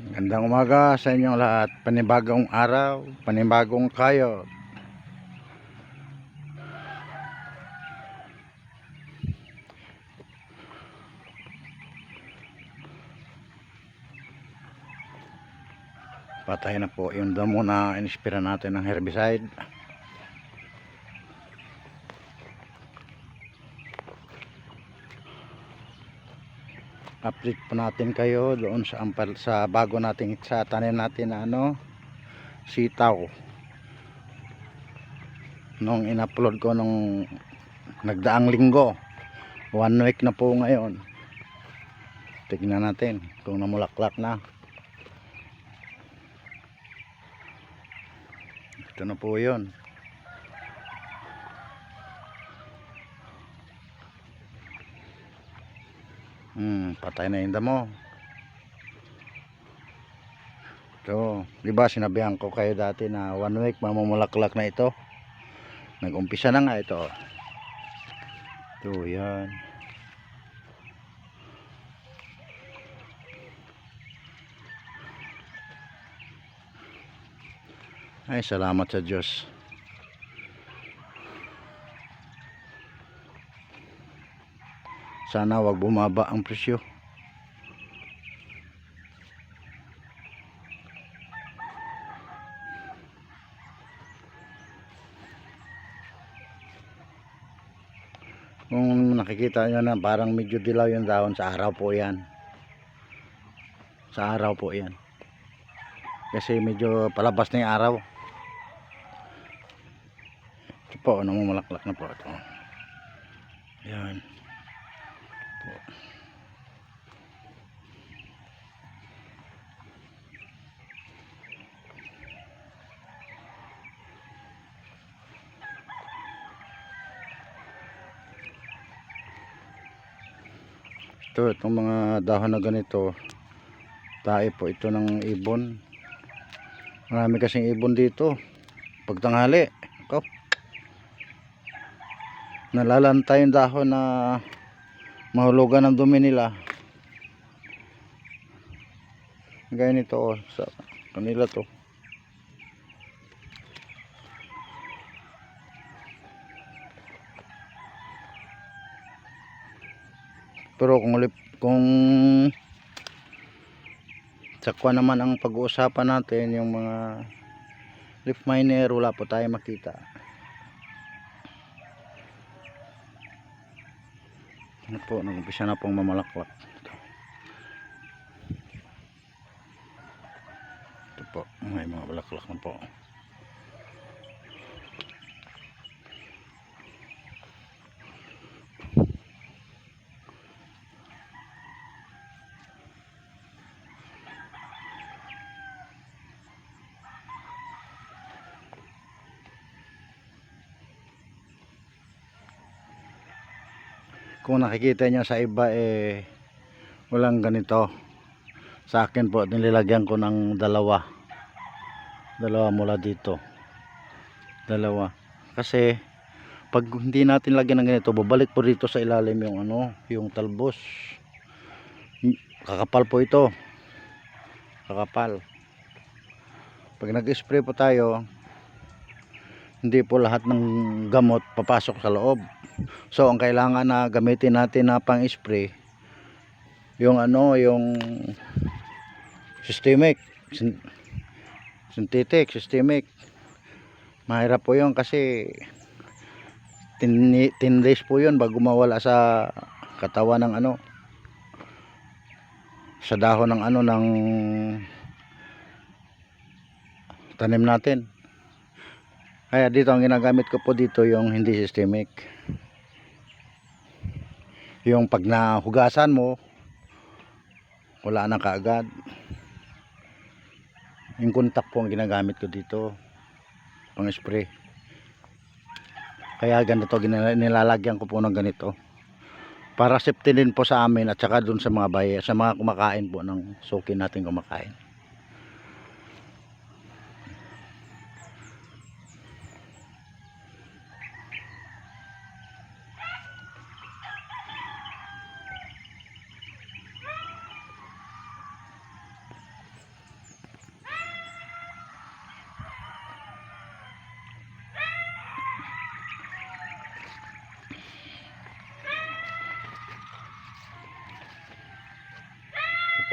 Gandang umaga sa inyong lahat. Panibagong araw, panibagong kayo. Patay na po yung damo na inispira natin ng herbicide. Update po natin kayo doon sa bago nating sa tanim natin na sitaw. Nung in-upload ko nung nagdaang linggo, 1 week na po ngayon. Tignan natin kung namulaklak na. Ito na po yun. Patay na yung damo. So, di ba sinabihan ko kayo dati na 1 week mamumulaklak na ito. Nag-umpisa na nga ito. Ito, yan. Ay, salamat sa Diyos. Sana wag bumaba ang presyo. Kung nakikita nyo na parang medyo dilaw yung dahon, sa araw po yan. Sa araw po yan. Kasi medyo palabas na yung araw. Ito po, namumulaklak na po ito. Yan. Itong mga dahon na ganito, tae po ito ng ibon. Marami kasing ibon dito pag tanghali. Ito, nalalantay yung dahon na mahulugan ng dumi nila. Gaya nito, sa kanila to. Pero kung sakwa naman ang pag-uusapan natin, yung mga leaf miner, wala po tayo makita. Ano po, nag-umpisa na pong mamalaklak. Ito po, may mga balaklak na po. Kung nakikita nyo sa iba walang ganito. Sa akin po nilagyan ko ng dalawa mula dito, dalawa. Kasi pag hindi natin lagyan ng ganito, babalik po dito sa ilalim yung yung talbos. Kakapal po ito, kakapal. Pag nag-spray po tayo, hindi po lahat ng gamot papasok sa loob. So ang kailangan na gamitin natin na pang spray, yung yung systemic, synthetic, systemic. Mahirap po yun kasi 10 days po yun bago mawala sa katawan ng sa dahon ng ng tanim natin. Kaya dito ang ginagamit ko po dito yung hindi systemic. Yung pag nahugasan mo, wala na kaagad. Yung contact po ang ginagamit ko dito pang spray. Kaya ganito nilalagyan ko po ng ganito para safety din po sa amin at saka dun sa mga baye, sa mga kumakain po ng suki natin kumakain.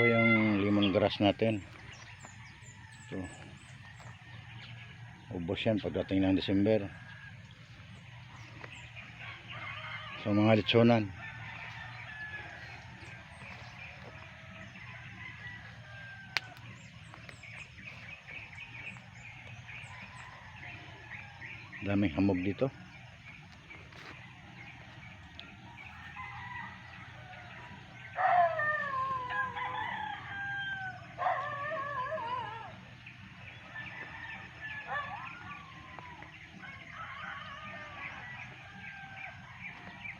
po yung lemongrass natin. So, ubos yan pagdating ng December. So mga litsonan. Daming hamog dito.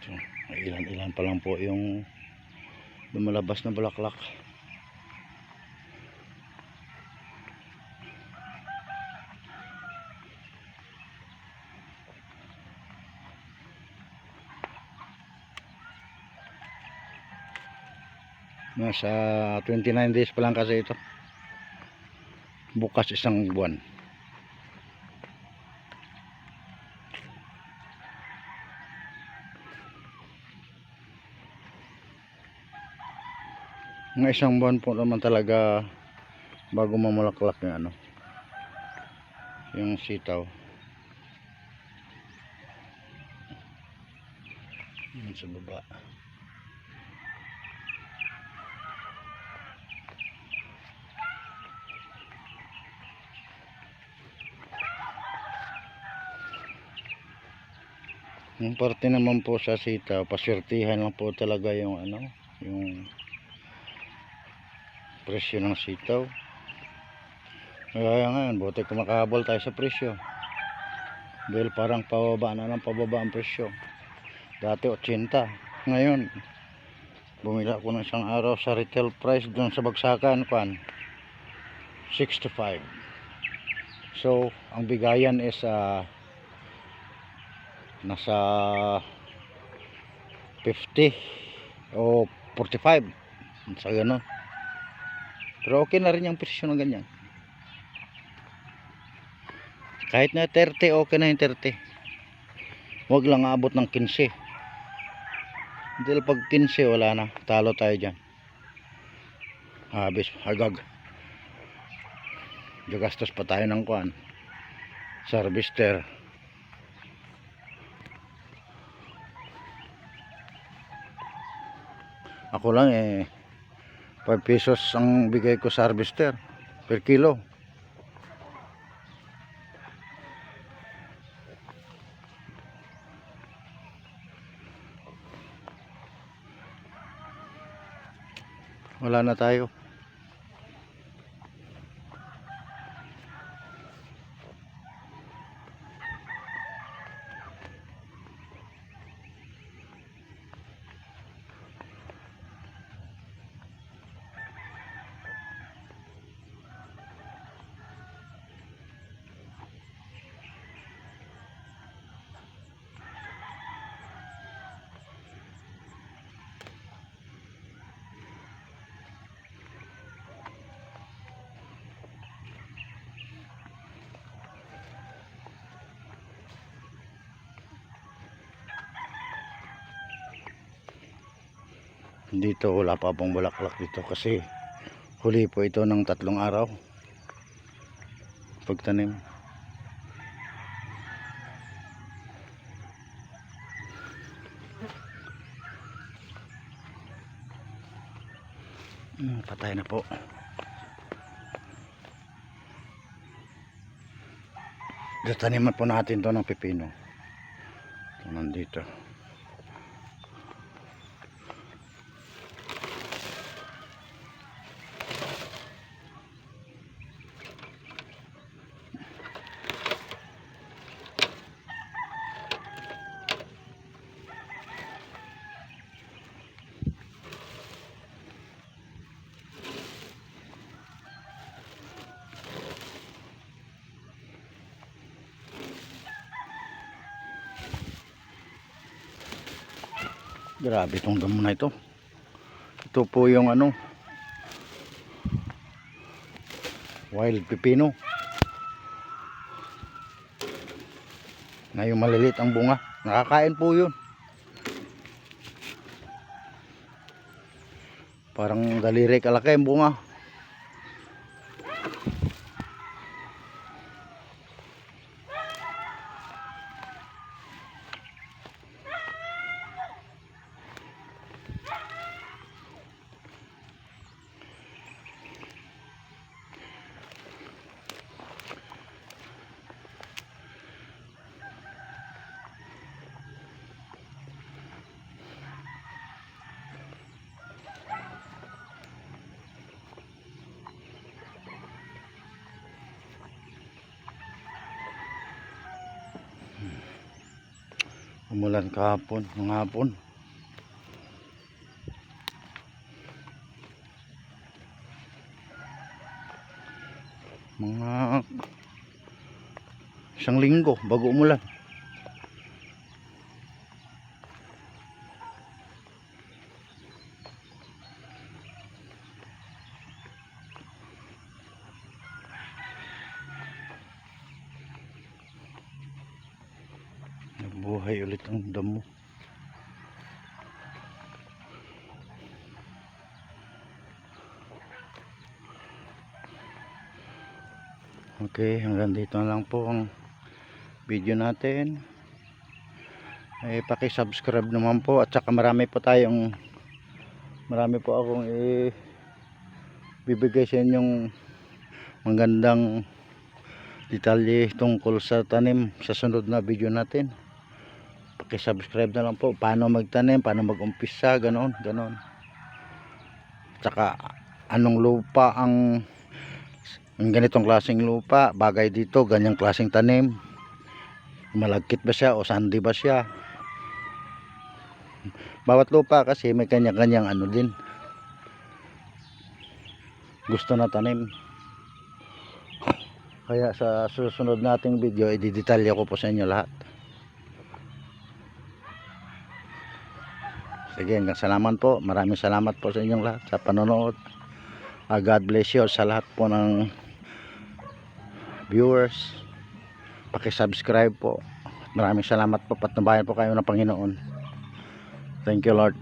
So, ilan-ilan pa lang po yung lumalabas na bulaklak. Nasa 29 days pa lang kasi ito. Bukas isang buwan. Mga isang buwan po naman talaga bago mamulaklak yung ano, yung sitaw. Yan sa baba. Yung parte naman po sa sitaw, paswertihan lang po talaga yung ano, yung presyo ng sitaw. Kaya nga, buti kumakahabol tayo sa presyo. Dahil parang pababa na ng pababa ang presyo. Dati 80. Ngayon, bumili ako ng isang araw sa retail price doon sa bagsakan, 65. So, ang bigayan is nasa 50 o 45 sa gano'n. Pero okay na rin yung presyo ng ganyan. Kahit na 30, okay na yung 30. Huwag lang aabot ng 15. Dahil pag 15 wala na, talo tayo dyan. Habis, hagag. Gagastos pa tayo ng sa harvester. Ako lang 5 pesos ang bigay ko sa harvester per kilo. Wala na tayo. Dito wala pa pong bulaklak dito kasi huli po ito ng 3 araw pagtanim. Patay na po. Taniman po natin to ng pipino. Ito nandito. Grabe itong damo na ito. Ito po yung ano, wild pipino. Na yung maliliit ang bunga. Nakakain po yun. Parang daliri kalaki ang bunga. Umulan kahapon, ng hapon. Mga 1 linggo bago umulan. Buhay ulit ang damo. Okay, hanggang dito na lang po ang video natin. Paki-subscribe naman po, at saka marami po akong bibigay sa inyong magandang detalye tungkol sa tanim sa sunod na video natin. Paki-subscribe na lang po, paano magtanim, paano mag-umpisa, ganon. Tsaka anong lupa ang ganitong klaseng lupa bagay dito, ganyang klaseng tanim, malagkit ba siya o sandy ba siya. Bawat lupa kasi may kanya-kanyang ano din gusto na tanim. Kaya sa susunod nating video i-detalye ko po sa inyo lahat. Sige, salamat po. Maraming salamat po sa inyong lahat sa panonood. God bless you sa lahat po ng viewers. Paki-subscribe po. Maraming salamat po. Patnubayan po kayo ng Panginoon. Thank you, Lord.